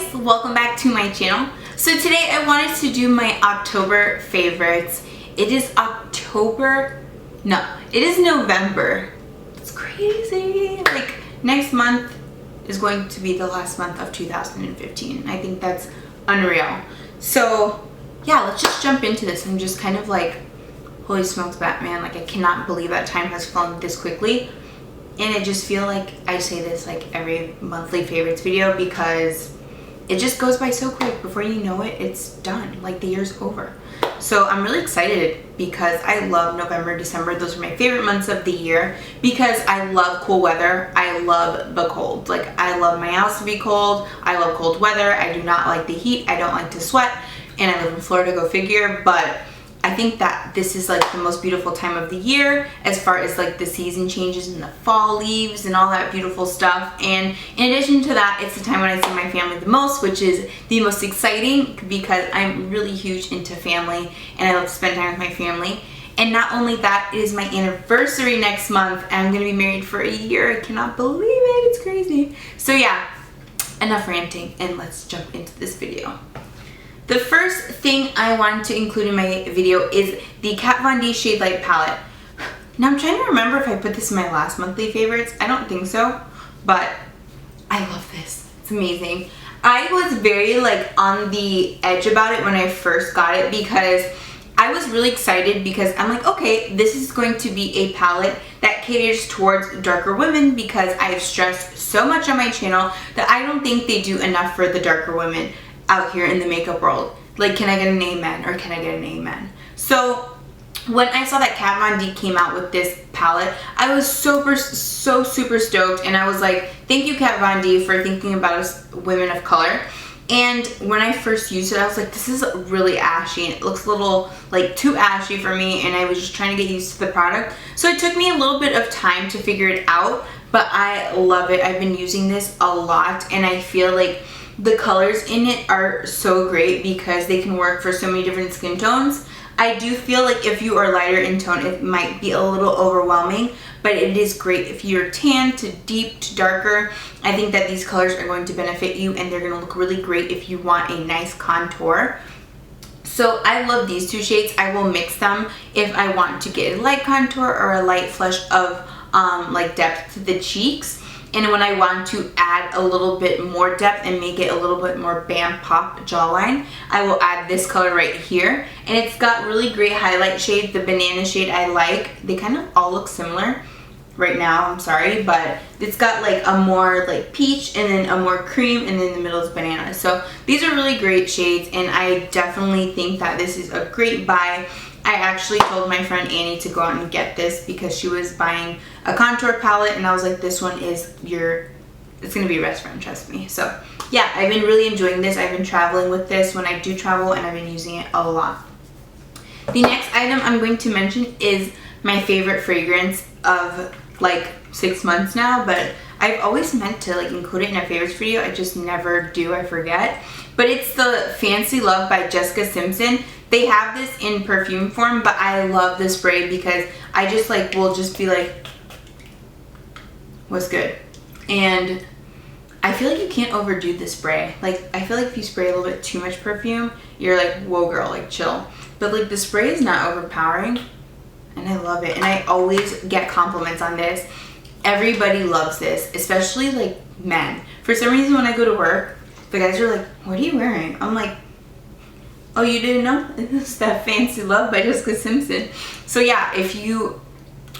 guys, welcome back to my channel. So today I wanted to do my October favorites. It is November. It's crazy. Like, next month is going to be the last month of 2015. I think that's unreal. So yeah, let's just jump into this. I'm just kind of like, holy smokes, Batman. Like, I cannot believe that time has flown this quickly. And I just feel like I say this like every monthly favorites video because it just goes by so quick. Before you know it, it's done. Like, the year's over. So I'm really excited because I love November, December. Those are my favorite months of the year because I love cool weather. I love the cold. Like, I love my house to be cold. I love cold weather. I do not like the heat. I don't like to sweat. And I live in Florida, go figure. But I think that this is like the most beautiful time of the year as far as like the season changes and the fall leaves and all that beautiful stuff. And in addition to that, it's the time when I see my family the most, which is the most exciting because I'm really huge into family and I love to spend time with my family. And not only that, it is my anniversary next month and I'm gonna be married for a year. I cannot believe it, it's crazy. So yeah, enough ranting and let's jump into this video. The first thing I wanted to include in my video is the Kat Von D Shade Light Palette. Now I'm trying to remember if I put this in my last monthly favorites. I don't think so, but I love this. It's amazing. I was very like on the edge about it when I first got it because I was really excited because I'm like, okay, this is going to be a palette that caters towards darker women because I have stressed so much on my channel that I don't think they do enough for the darker women out here in the makeup world. Like, can I get an amen or can I get an amen? So when I saw that Kat Von D came out with this palette, I was super stoked and I was like, thank you Kat Von D for thinking about us women of color. And when I first used it, I was like, this is really ashy and it looks a little like too ashy for me, and I was just trying to get used to the product. So it took me a little bit of time to figure it out, but I love it. I've been using this a lot and I feel like the colors in it are so great because they can work for so many different skin tones. I do feel like if you are lighter in tone, it might be a little overwhelming, but it is great if you're tan to deep to darker. I think that these colors are going to benefit you and they're going to look really great if you want a nice contour. So I love these two shades. I will mix them if I want to get a light contour or a light flush of like depth to the cheeks. And when I want to add a little bit more depth and make it a little bit more bam pop jawline, I will add this color right here. And it's got really great highlight shades. The banana shade I like. They kind of all look similar right now, I'm sorry, but it's got like a more like peach and then a more cream and then the middle is banana. So these are really great shades and I definitely think that this is a great buy. I actually told my friend Annie to go out and get this because she was buying a contour palette and I was like, this one is it's gonna be your best friend, trust me. So yeah, I've been really enjoying this. I've been traveling with this when I do travel and I've been using it a lot. The next item I'm going to mention is my favorite fragrance of like 6 months now, but I've always meant to like include it in a favorites video. I just never do, I forget. But it's the Fancy Love by Jessica Simpson. They have this in perfume form, but I love the spray because I just like will just be like, what's good? And I feel like you can't overdo the spray. Like, I feel like if you spray a little bit too much perfume, you're like, whoa girl, like chill. But like the spray is not overpowering and I love it. And I always get compliments on this. Everybody loves this, especially like men. For some reason when I go to work, the guys are like, what are you wearing? I'm like, oh, you didn't know? It's that Fancy Love by Jessica Simpson. So yeah, if you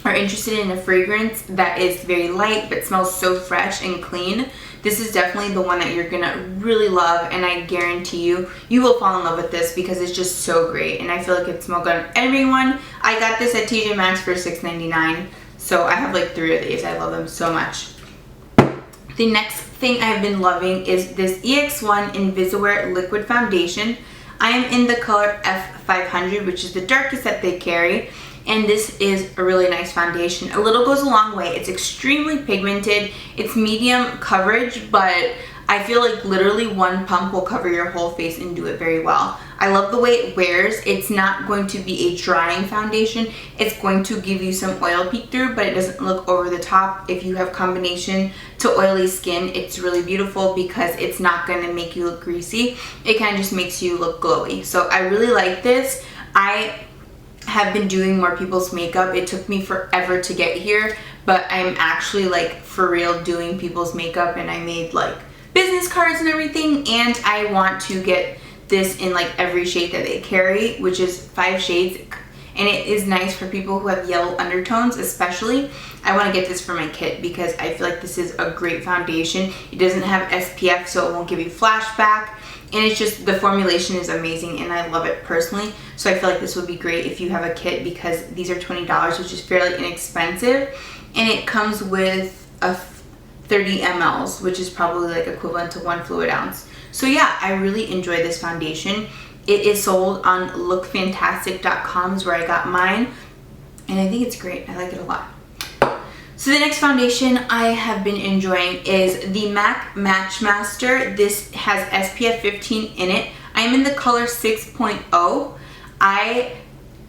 are interested in a fragrance that is very light but smells so fresh and clean, this is definitely the one that you're gonna really love, and I guarantee you, you will fall in love with this because it's just so great and I feel like it smells good on everyone. I got this at TJ Maxx for $6.99, so I have like 3 of these. I love them so much. The next thing I've been loving is this EX1 Invisiwear Liquid Foundation. I am in the color F500, which is the darkest that they carry, and this is a really nice foundation. A little goes a long way. It's extremely pigmented. It's medium coverage, but I feel like literally one pump will cover your whole face and do it very well. I love the way it wears. It's not going to be a drying foundation. It's going to give you some oil peek through, but it doesn't look over the top. If you have combination to oily skin, it's really beautiful because it's not going to make you look greasy. It kind of just makes you look glowy. So I really like this. I have been doing more people's makeup. It took me forever to get here, but I'm actually like for real doing people's makeup, and I made like business cards and everything, and I want to get this in like every shade that they carry, which is 5 shades, and it is nice for people who have yellow undertones especially. I want to get this for my kit because I feel like this is a great foundation. It doesn't have SPF, so it won't give you flashback, and it's just, the formulation is amazing and I love it personally. So I feel like this would be great if you have a kit because these are $20, which is fairly inexpensive, and it comes with a 30 mLs, which is probably like equivalent to 1 fluid ounce. So yeah, I really enjoy this foundation. It is sold on lookfantastic.com is where I got mine, and I think it's great. I like it a lot. So the next foundation I have been enjoying is the MAC Matchmaster. This has SPF 15 in it. I am in the color 6.0. I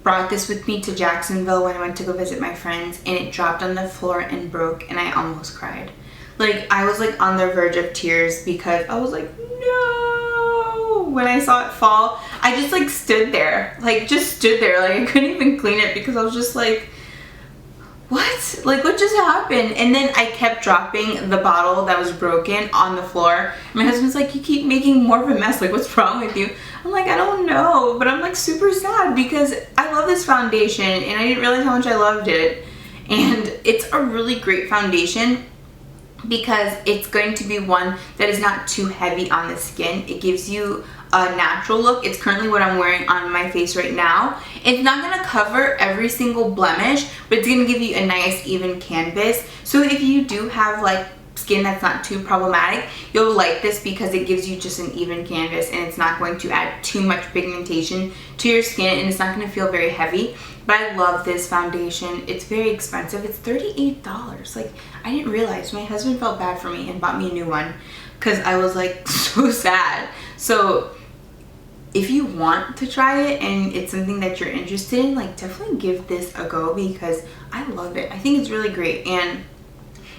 brought this with me to Jacksonville when I went to go visit my friends, and it dropped on the floor and broke, and I almost cried. Like, I was like on the verge of tears because I was like, no, when I saw it fall. I just like stood there, like I couldn't even clean it because I was just like, what? Like, what just happened? And then I kept dropping the bottle that was broken on the floor. My husband's like, you keep making more of a mess, like what's wrong with you? I'm like, I don't know, but I'm like super sad because I love this foundation and I didn't realize how much I loved it. And it's a really great foundation because it's going to be one that is not too heavy on the skin. It gives you a natural look. It's currently what I'm wearing on my face right now. It's not going to cover every single blemish, but it's going to give you a nice even canvas. So if you do have like skin that's not too problematic, you'll like this because it gives you just an even canvas and it's not going to add too much pigmentation to your skin, and it's not going to feel very heavy. But I love this foundation. It's very expensive. It's $38. Like, I didn't realize. My husband felt bad for me and bought me a new one because I was like so sad. So if you want to try it and it's something that you're interested in, like definitely give this a go because I love it. I think it's really great, and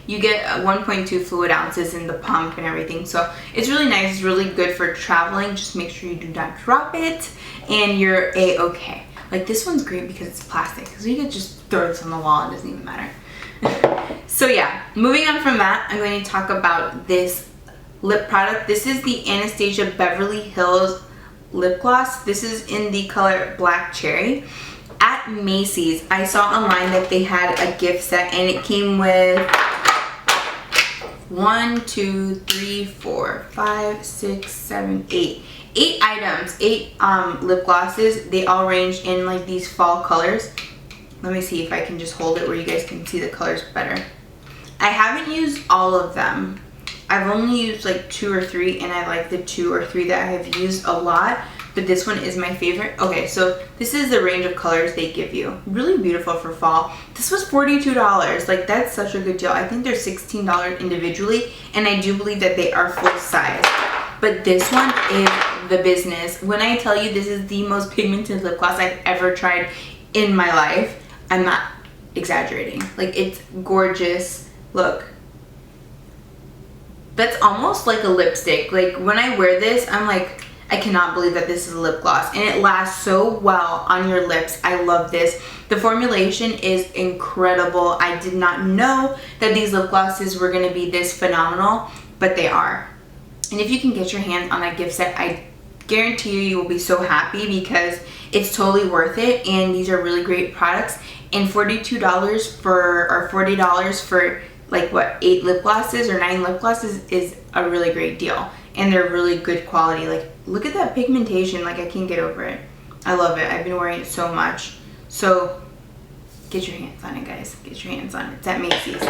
you get 1.2 fluid ounces in the pump and everything, so it's really nice. It's really good for traveling. Just make sure you do not drop it and you're a-okay. Like, this one's great because it's plastic, so you could just throw this on the wall, it doesn't even matter. So yeah, moving on from that, I'm going to talk about this lip product. This is the Anastasia Beverly Hills lip gloss. This is in the color Black Cherry. At Macy's, I saw online that they had a gift set, and it came with 1, 2, 3, 4, 5, 6, 7, 8. 8 items, 8 lip glosses. They all range in like these fall colors. Let me see if I can just hold it where you guys can see the colors better. I haven't used all of them. I've only used like 2 or 3, and I like the 2 or 3 that I have used a lot, but this one is my favorite. Okay, so this is the range of colors they give you. Really beautiful for fall. This was $42. Like, that's such a good deal. I think they're $16 individually, and I do believe that they are full size. But this one is the business. When I tell you this is the most pigmented lip gloss I've ever tried in my life, I'm not exaggerating. Like, it's gorgeous. Look. That's almost like a lipstick. Like, when I wear this, I'm like, I cannot believe that this is a lip gloss, and it lasts so well on your lips. I love this. The formulation is incredible. I did not know that these lip glosses were going to be this phenomenal, but they are. And if you can get your hands on that gift set, I guarantee you will be so happy because it's totally worth it, and these are really great products. And $42 for, or $40 for like what, 8 lip glosses or 9 lip glosses is a really great deal, and they're really good quality. Like, look at that pigmentation. Like, I can't get over it. I love it. I've been wearing it so much. So get your hands on it, guys. Get your hands on it. It's at Macy's.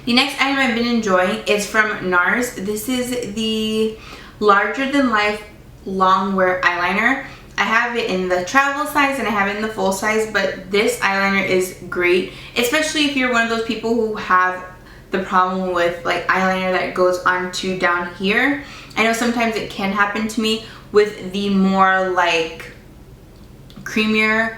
The next item I've been enjoying is from NARS. This is the larger than life long wear eyeliner. I have it in the travel size and I have it in the full size, but this eyeliner is great, especially if you're one of those people who have the problem with like eyeliner that goes on to down here. I know sometimes it can happen to me with the more like creamier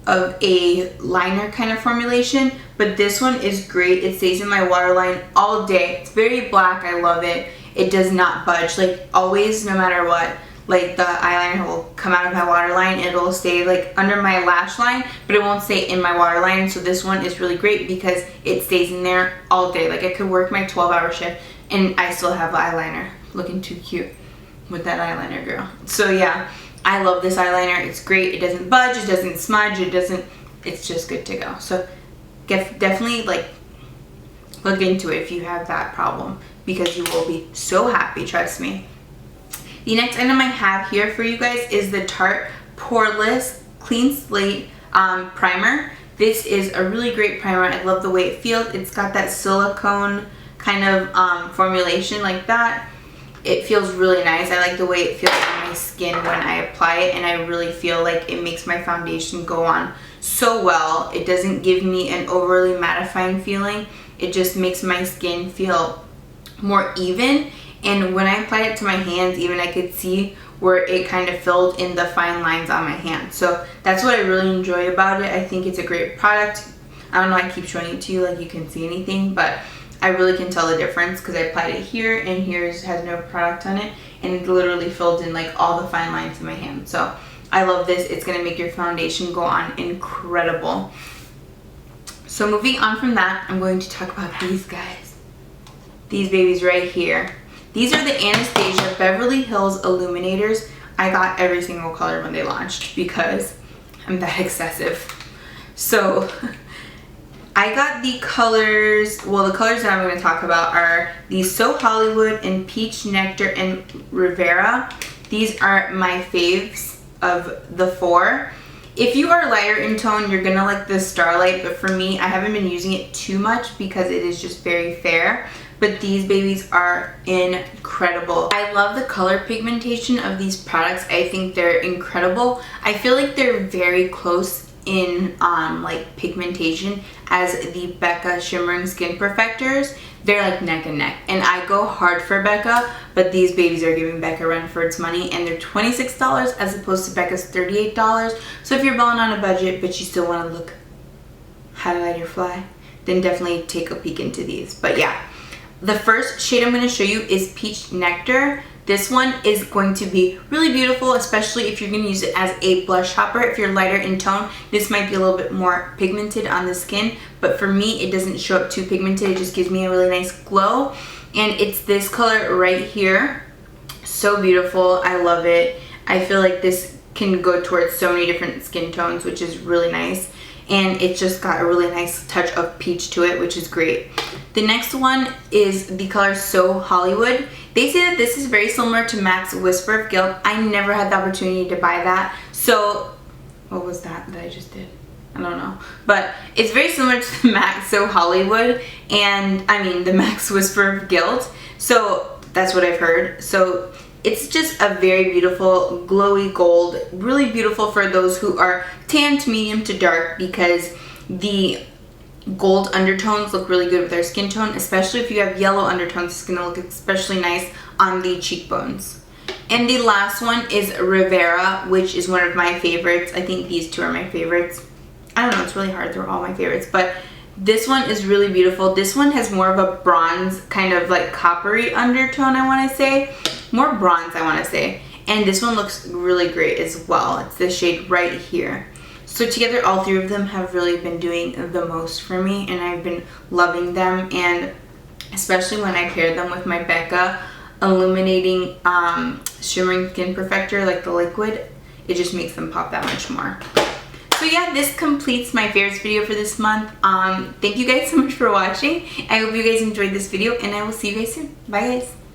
of a liner kind of formulation, but this one is great. It stays in my waterline all day. It's very black. I love it. It does not budge, like always, no matter what. Like the eyeliner will come out of my waterline, it'll stay like under my lash line, but it won't stay in my waterline. So this one is really great because it stays in there all day. Like I could work my 12-hour shift and I still have eyeliner. Looking too cute with that eyeliner, girl. So yeah, I love this eyeliner. It's great. It doesn't budge, it doesn't smudge, it's just good to go. So definitely like look into it if you have that problem, because you will be so happy, trust me. The next item I have here for you guys is the Tarte Poreless Clean Slate Primer. This is a really great primer. I love the way it feels. It's got that silicone kind of formulation like that. It feels really nice. I like the way it feels on my skin when I apply it, and I really feel like it makes my foundation go on so well. It doesn't give me an overly mattifying feeling. It just makes my skin feel more even. And when I applied it to my hands, even I could see where it kind of filled in the fine lines on my hand. So that's what I really enjoy about it. I think it's a great product. I don't know, I keep showing it to you like you can see anything, but I really can tell the difference because I applied it here, and here has no product on it, and it literally filled in like all the fine lines in my hand. So I love this. It's going to make your foundation go on incredible. So moving on from that, I'm going to talk about these guys. These babies right here. These are the Anastasia Beverly Hills Illuminators. I got every single color when they launched because I'm that excessive. So I got the colors, well, the colors that I'm going to talk about are these So Hollywood and Peach Nectar and Rivera. These are my faves of the four. If you are lighter in tone, you're going to like the Starlight, but for me, I haven't been using it too much because it is just very fair. But these babies are incredible. I love the color pigmentation of these products. I think they're incredible. I feel like they're very close in like pigmentation as the Becca Shimmering Skin Perfectors. They're like neck and neck. And I go hard for Becca, but these babies are giving Becca run for its money, and they're $26 as opposed to Becca's $38. So if you're balling on a budget but you still want to look highlight your fly, then definitely take a peek into these. But yeah. The first shade I'm going to show you is Peach Nectar. This one is going to be really beautiful, especially if you're going to use it as a blush topper. If you're lighter in tone, this might be a little bit more pigmented on the skin, but for me, it doesn't show up too pigmented. It just gives me a really nice glow, and it's this color right here. So beautiful. I love it. I feel like this can go towards so many different skin tones, which is really nice. And it's just got a really nice touch of peach to it, which is great. The next one is the color So Hollywood. They say that this is very similar to MAC's Whisper of Guilt. I never had the opportunity to buy that. So, what was that I just did? I don't know. But it's very similar to the MAC So Hollywood, and I mean the MAC's Whisper of Guilt. So that's what I've heard. So it's just a very beautiful glowy gold, really beautiful for those who are tan to medium to dark, because the gold undertones look really good with their skin tone, especially if you have yellow undertones. It's going to look especially nice on the cheekbones. And the last one is Rivera, which is one of my favorites. I think these two are my favorites. I don't know, it's really hard, they're all my favorites, but this one is really beautiful. This one has more of a bronze, kind of like coppery undertone, I want to say. More bronze, I want to say. And this one looks really great as well. It's this shade right here. So together, all three of them have really been doing the most for me, and I've been loving them. And especially when I pair them with my Becca Illuminating Shimmering Skin Perfector, like the liquid, it just makes them pop that much more. So yeah, this completes my favorites video for this month. Thank you guys so much for watching. I hope you guys enjoyed this video, and I will see you guys soon. Bye guys.